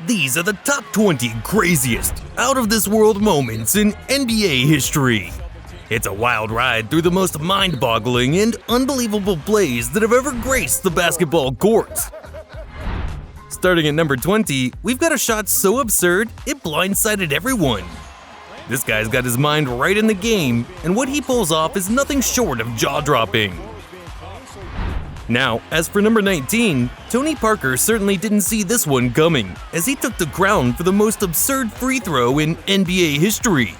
These are the top 20 craziest, out-of-this-world moments in NBA history. It's a wild ride through the most mind-boggling and unbelievable plays that have ever graced the basketball court. Starting at number 20, we've got a shot so absurd, it blindsided everyone. This guy's got his mind right in the game, and what he pulls off is nothing short of jaw-dropping. Now, as for number 19, Tony Parker certainly didn't see this one coming, as he took the crown for the most absurd free throw in NBA history.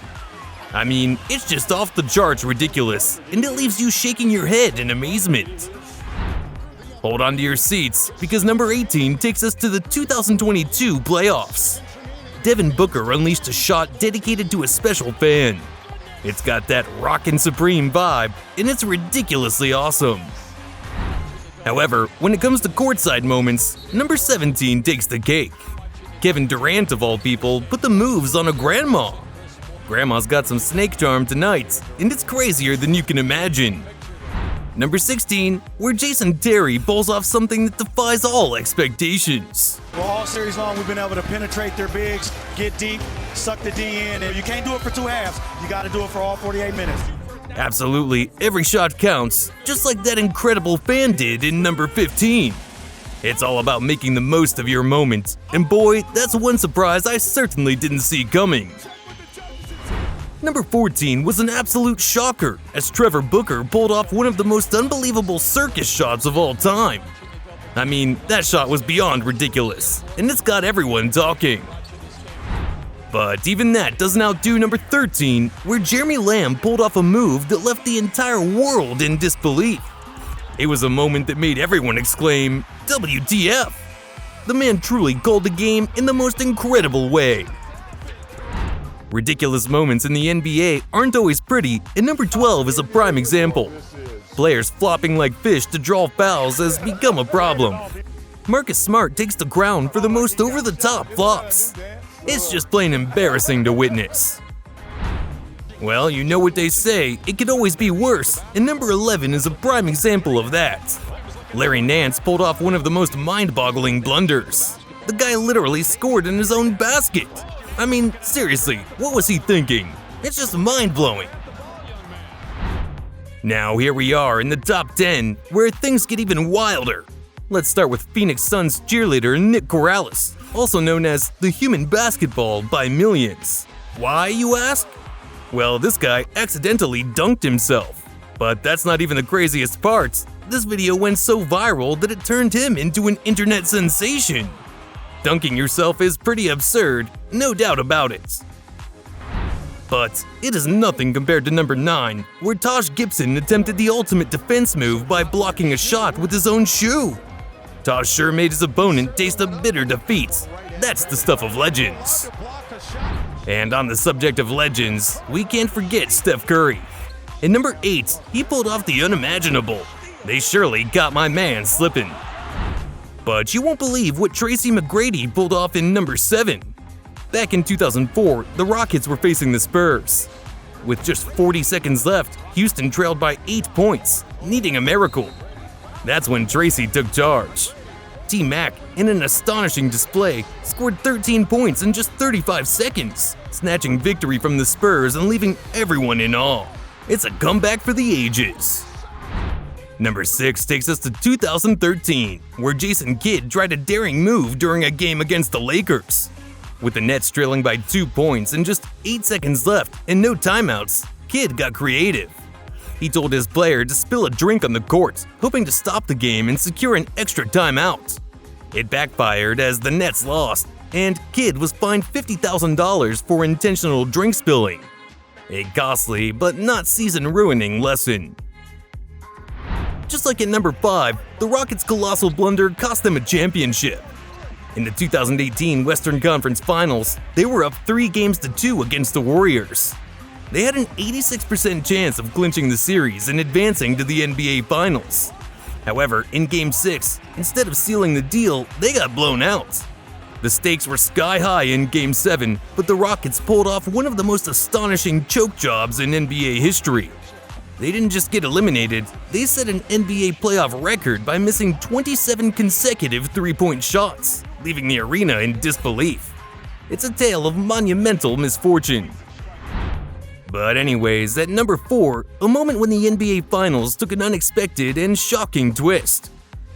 I mean, it's just off the charts ridiculous, and it leaves you shaking your head in amazement. Hold on to your seats, because number 18 takes us to the 2022 playoffs. Devin Booker unleashed a shot dedicated to a special fan. It's got that rockin' supreme vibe, and it's ridiculously awesome. However, when it comes to courtside moments, number 17 takes the cake. Kevin Durant, of all people, put the moves on a grandma. Grandma's got some snake charm tonight, and it's crazier than you can imagine. Number 16, where Jason Terry pulls off something that defies all expectations. Well, all series long, we've been able to penetrate their bigs, get deep, suck the D in, and you can't do it for two halves. You got to do it for all 48 minutes. Absolutely, every shot counts, just like that incredible fan did in number 15. It's all about making the most of your moment, and boy, that's one surprise I certainly didn't see coming. Number 14 was an absolute shocker, as Trevor Booker pulled off one of the most unbelievable circus shots of all time. I mean, that shot was beyond ridiculous, and it's got everyone talking. But even that doesn't outdo number 13, where Jeremy Lamb pulled off a move that left the entire world in disbelief. It was a moment that made everyone exclaim, WTF! The man truly called the game in the most incredible way. Ridiculous moments in the NBA aren't always pretty, and number 12 is a prime example. Players flopping like fish to draw fouls has become a problem. Marcus Smart takes the crown for the most over-the-top flops. It's just plain embarrassing to witness. Well, you know what they say, it could always be worse, and number 11 is a prime example of that. Larry Nance pulled off one of the most mind-boggling blunders. The guy literally scored in his own basket. I mean, seriously, what was he thinking? It's just mind-blowing. Now here we are in the top 10, where things get even wilder. Let's start with Phoenix Suns cheerleader Nick Corrales, also known as the human basketball by millions. Why, you ask? Well, this guy accidentally dunked himself. But that's not even the craziest part. This video went so viral that it turned him into an internet sensation. Dunking yourself is pretty absurd, no doubt about it. But it is nothing compared to number 9, where Taj Gibson attempted the ultimate defense move by blocking a shot with his own shoe. Taj sure made his opponent taste a bitter defeat. That's the stuff of legends. And on the subject of legends, we can't forget Steph Curry. In number 8, he pulled off the unimaginable. They surely got my man slipping. But you won't believe what Tracy McGrady pulled off in number 7. Back in 2004, the Rockets were facing the Spurs. With just 40 seconds left, Houston trailed by 8 points, needing a miracle. That's when Tracy took charge. T-Mac, in an astonishing display, scored 13 points in just 35 seconds, snatching victory from the Spurs and leaving everyone in awe. It's a comeback for the ages. Number 6 takes us to 2013, where Jason Kidd tried a daring move during a game against the Lakers. With the Nets trailing by 2 points and just 8 seconds left and no timeouts, Kidd got creative. He told his player to spill a drink on the court, hoping to stop the game and secure an extra timeout. It backfired as the Nets lost, and Kidd was fined $50,000 for intentional drink spilling. A costly but not season-ruining lesson. Just like at number 5, the Rockets' colossal blunder cost them a championship. In the 2018 Western Conference Finals, they were up 3-2 against the Warriors. They had an 86% chance of clinching the series and advancing to the NBA Finals. However, in Game 6, instead of sealing the deal, they got blown out. The stakes were sky high in Game 7, but the Rockets pulled off one of the most astonishing choke jobs in NBA history. They didn't just get eliminated, they set an NBA playoff record by missing 27 consecutive three-point shots. leaving the arena in disbelief. It's a tale of monumental misfortune. But anyways, at number 4, a moment when the NBA Finals took an unexpected and shocking twist.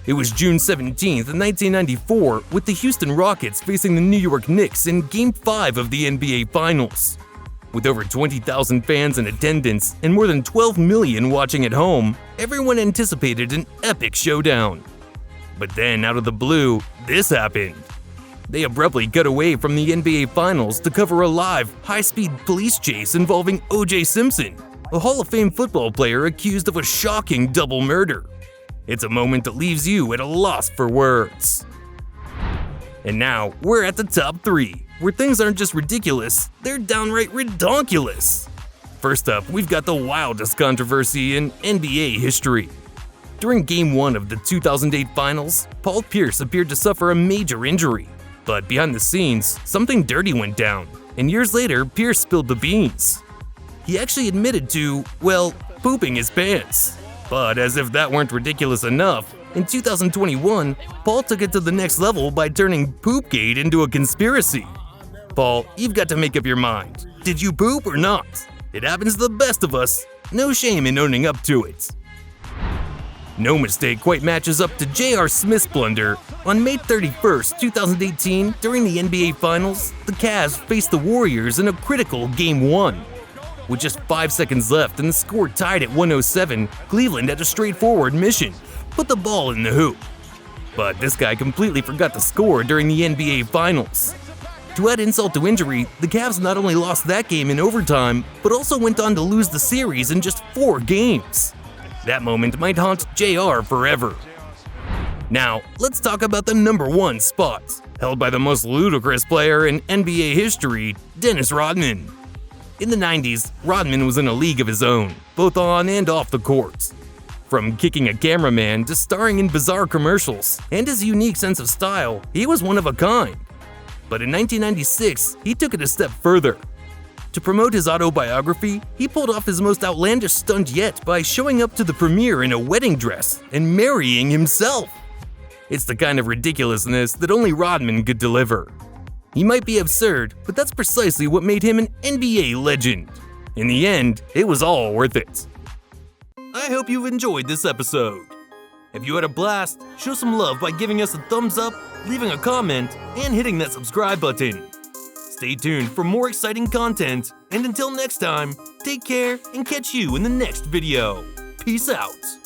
It was June 17th, 1994, with the Houston Rockets facing the New York Knicks in Game 5 of the NBA Finals. With over 20,000 fans in attendance and more than 12 million watching at home, everyone anticipated an epic showdown. But then, out of the blue, this happened. They abruptly cut away from the NBA Finals to cover a live, high-speed police chase involving O.J. Simpson, a Hall of Fame football player accused of a shocking double murder. It's a moment that leaves you at a loss for words. And now, we're at the top 3, where things aren't just ridiculous, they're downright redonkulous. First up, we've got the wildest controversy in NBA history. During Game 1 of the 2008 Finals, Paul Pierce appeared to suffer a major injury. But behind the scenes, something dirty went down, and years later, Pierce spilled the beans. He actually admitted to, well, pooping his pants. But as if that weren't ridiculous enough, in 2021, Paul took it to the next level by turning Poopgate into a conspiracy. Paul, you've got to make up your mind. Did you poop or not? It happens to the best of us. No shame in owning up to it. No mistake quite matches up to J.R. Smith's blunder. On May 31st, 2018, during the NBA Finals, the Cavs faced the Warriors in a critical Game 1. With just 5 seconds left and the score tied at 107, Cleveland had a straightforward mission: put the ball in the hoop. But this guy completely forgot to score during the NBA Finals. To add insult to injury, the Cavs not only lost that game in overtime, but also went on to lose the series in just 4 games. That moment might haunt JR forever. Now, let's talk about the number 1 spot, held by the most ludicrous player in NBA history, Dennis Rodman. In the 90s, Rodman was in a league of his own, both on and off the court. From kicking a cameraman to starring in bizarre commercials, and his unique sense of style, he was one of a kind. But in 1996, he took it a step further. To promote his autobiography, he pulled off his most outlandish stunt yet by showing up to the premiere in a wedding dress and marrying himself. It's the kind of ridiculousness that only Rodman could deliver. He might be absurd, but that's precisely what made him an NBA legend. In the end, it was all worth it. I hope you've enjoyed this episode. If you had a blast, show some love by giving us a thumbs up, leaving a comment, and hitting that subscribe button. Stay tuned for more exciting content, and until next time, take care and catch you in the next video. Peace out.